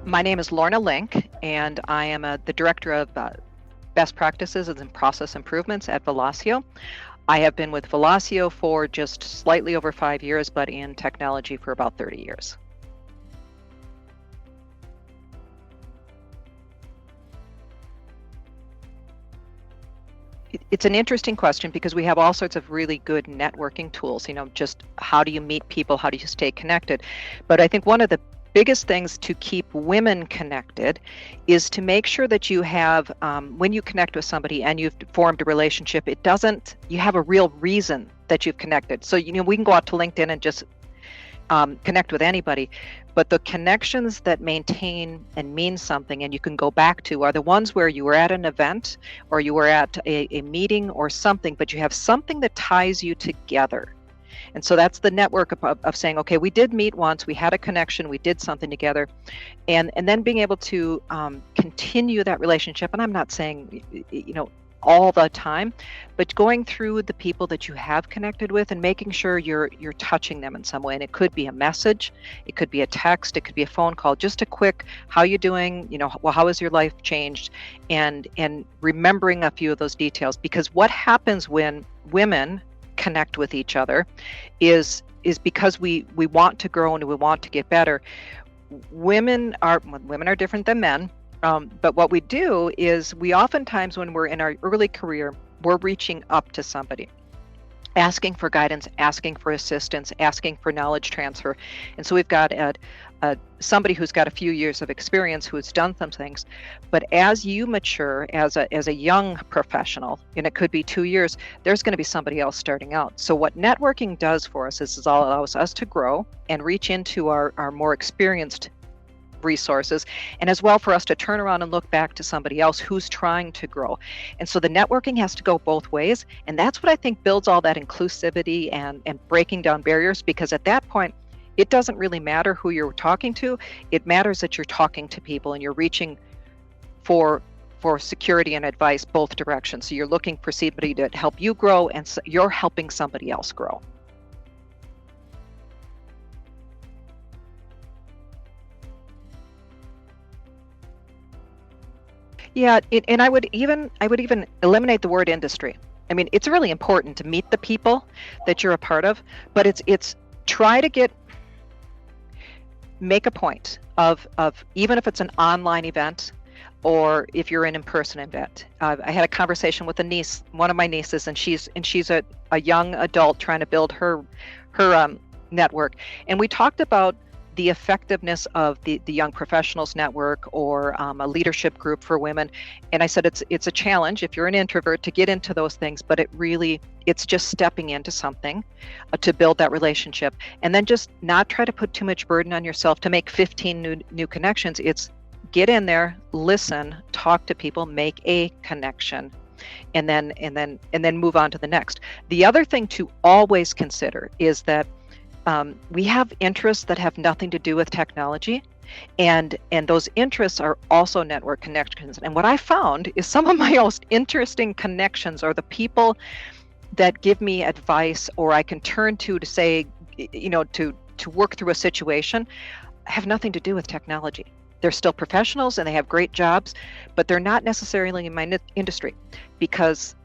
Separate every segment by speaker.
Speaker 1: My name is Lorna Link, and I am the Director of Best Practices and Process Improvements at Velosio. I have been with Velosio for just slightly over 5 years, but in technology for about 30 years. It's an interesting question because we have all sorts of really good networking tools, just how do you meet people, how do you stay connected? But I think one of the biggest things to keep women connected is to make sure that you have, when you connect with somebody and you've formed a relationship, you have a real reason that you've connected. So, we can go out to LinkedIn and just connect with anybody, but the connections that maintain and mean something and you can go back to are the ones where you were at an event or you were at a meeting or something, but you have something that ties you together. And so that's the network of saying, okay, we did meet once, we had a connection, we did something together, and then being able to continue that relationship. And I'm not saying, all the time, but going through the people that you have connected with and making sure you're touching them in some way. And it could be a message, it could be a text, it could be a phone call, just a quick, how you doing? Well, how has your life changed? And remembering a few of those details, because what happens when women connect with each other is because we want to grow and we want to get better. Women are different than men. But what we do is we oftentimes, when we're in our early career, we're reaching up to somebody, asking for guidance, asking for assistance, asking for knowledge transfer. And so we've got somebody who's got a few years of experience who's done some things. But as you mature as a young professional, and it could be 2 years, there's going to be somebody else starting out. So what networking does for us is it allows us to grow and reach into our more experienced resources, and as well for us to turn around and look back to somebody else who's trying to grow. And so the networking has to go both ways, and that's what I think builds all that inclusivity and breaking down barriers, because at that point it doesn't really matter who you're talking to. It matters that you're talking to people and you're reaching for security and advice both directions. So you're looking for somebody to help you grow, and so you're helping somebody else grow. Yeah, and I would even eliminate the word industry. I mean, it's really important to meet the people that you're a part of, but it's try to make a point of even if it's an online event or if you're an in-person event. I had a conversation with one of my nieces, and she's a young adult trying to build her network, and we talked about the effectiveness of the Young Professionals Network or a leadership group for women. And I said it's a challenge if you're an introvert to get into those things, but it's just stepping into something to build that relationship, and then just not try to put too much burden on yourself to make 15 new connections. It's get in there, listen, talk to people, make a connection, and then move on to the next. The other thing to always consider is that we have interests that have nothing to do with technology, and those interests are also network connections. And what I found is some of my most interesting connections are the people that give me advice, or I can turn to say, to work through a situation, have nothing to do with technology. They're still professionals and they have great jobs, but they're not necessarily in my industry, because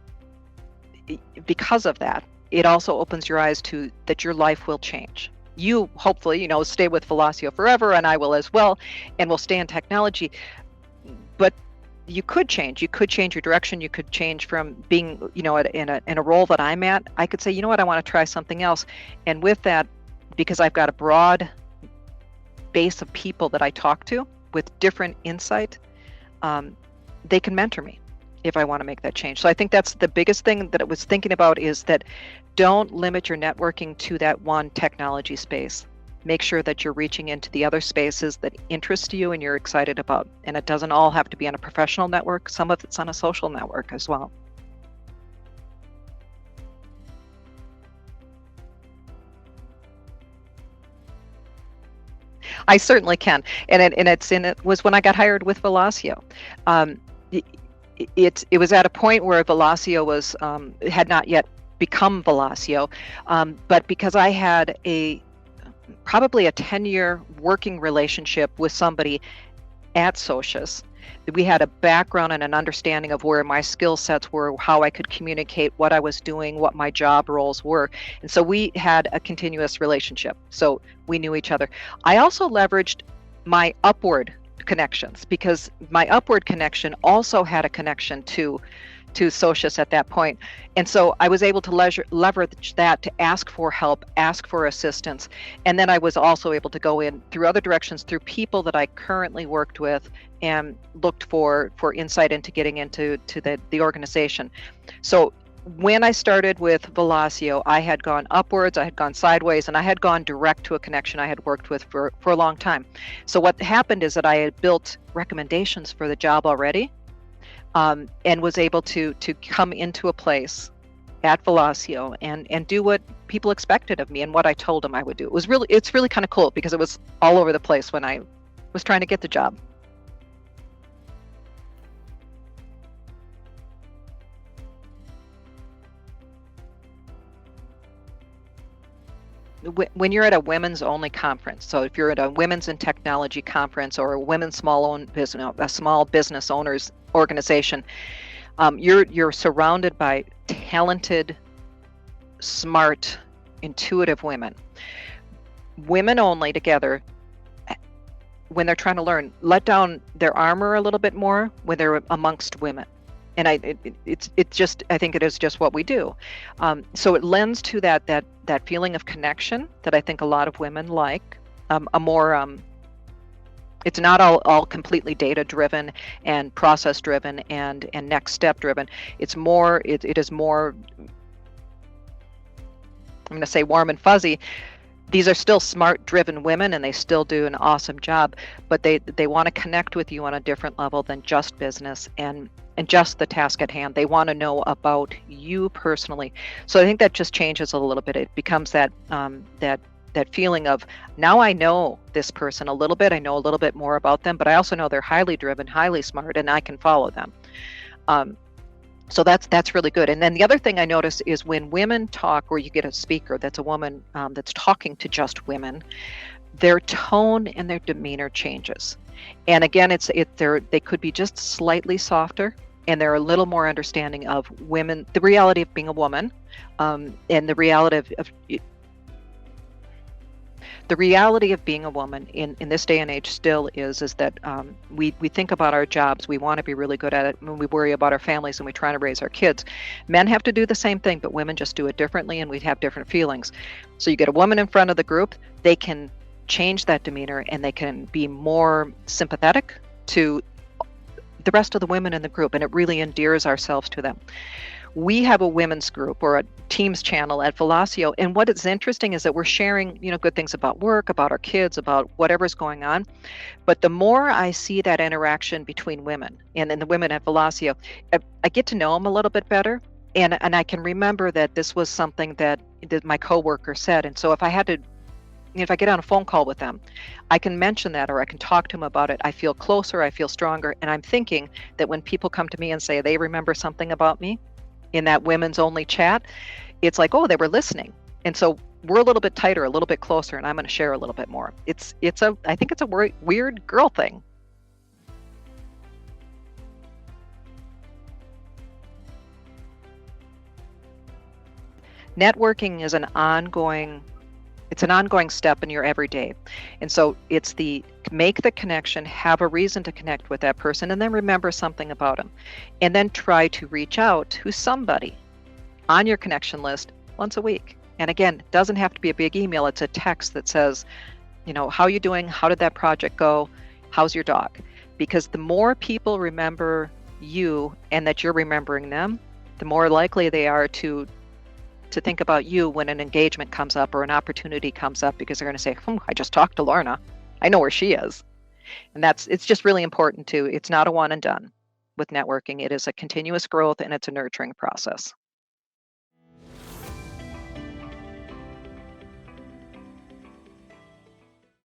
Speaker 1: of that. It also opens your eyes to that your life will change. You hopefully, stay with Velosio forever, and I will as well, and we'll stay in technology. But you could change. You could change your direction. You could change from being, in a role that I'm at. I could say, I want to try something else. And with that, because I've got a broad base of people that I talk to with different insight, they can mentor me if I want to make that change. So I think that's the biggest thing that I was thinking about, is that don't limit your networking to that one technology space. Make sure that you're reaching into the other spaces that interest you and you're excited about. And it doesn't all have to be on a professional network. Some of it's on a social network as well. I certainly can. And it was when I got hired with Velosio. It was at a point where Velosio had not yet become Velosio, but because I had probably a 10-year working relationship with somebody at Socius. We had a background and an understanding of where my skill sets were, how I could communicate, what I was doing, what my job roles were. And so we had a continuous relationship. So we knew each other. I also leveraged my upward connections because my upward connection also had a connection to Socius at that point. And so I was able to leverage that to ask for help, ask for assistance. And then I was also able to go in through other directions, through people that I currently worked with and looked for insight into getting into the organization. So when I started with Velosio, I had gone upwards, I had gone sideways, and I had gone direct to a connection I had worked with for a long time. So what happened is that I had built recommendations for the job already. And was able to come into a place at Velosio and do what people expected of me and what I told them I would do. It's really kind of cool because it was all over the place when I was trying to get the job. When you're at a women's only conference, so if you're at a women's in technology conference or a women's a small business owners organization, you're surrounded by talented, smart, intuitive women. Women only together, when they're trying to learn, let down their armor a little bit more when they're amongst women. And it's just, I think it is just what we do. So it lends to that feeling of connection that I think a lot of women like. A more it's not all completely data driven and process driven and next step driven. It's more, it is more, I'm going to say warm and fuzzy. These are still smart driven women and they still do an awesome job, but they want to connect with you on a different level than just business and just the task at hand. They want to know about you personally. So I think that just changes a little bit. It becomes that feeling of, now I know this person a little bit, I know a little bit more about them, but I also know they're highly driven, highly smart, and I can follow them. So that's really good. And then the other thing I notice is when women talk, or you get a speaker that's a woman that's talking to just women, their tone and their demeanor changes. And again, they could be just slightly softer, and they're a little more understanding of women, the reality of being a woman, and the reality of being a woman in this day and age still is that we think about our jobs. We want to be really good at it when we worry about our families and we try to raise our kids. Men have to do the same thing, but women just do it differently, and we have different feelings. So you get a woman in front of the group, they can change that demeanor and they can be more sympathetic to the rest of the women in the group, and it really endears ourselves to them. We have a women's group or a Teams channel at Velosio, and what is interesting is that we're sharing, good things about work, about our kids, about whatever's going on. But the more I see that interaction between women and the women at Velosio, I get to know them a little bit better, and I can remember that this was something that my coworker said, and so if I get on a phone call with them, I can mention that or I can talk to them about it. I feel closer, I feel stronger, and I'm thinking that when people come to me and say they remember something about me in that women's only chat, it's like, oh, they were listening. And so we're a little bit tighter, a little bit closer, and I'm going to share a little bit more. I think it's a weird girl thing. Networking is an ongoing step in your everyday. And so it's make the connection, have a reason to connect with that person, and then remember something about them. And then try to reach out to somebody on your connection list once a week. And again, it doesn't have to be a big email. It's a text that says, how are you doing? How did that project go? How's your dog? Because the more people remember you and that you're remembering them, the more likely they are to think about you when an engagement comes up or an opportunity comes up, because they're going to say, I just talked to Lorna. I know where she is. And it's just really important it's not a one and done with networking. It is a continuous growth and it's a nurturing process.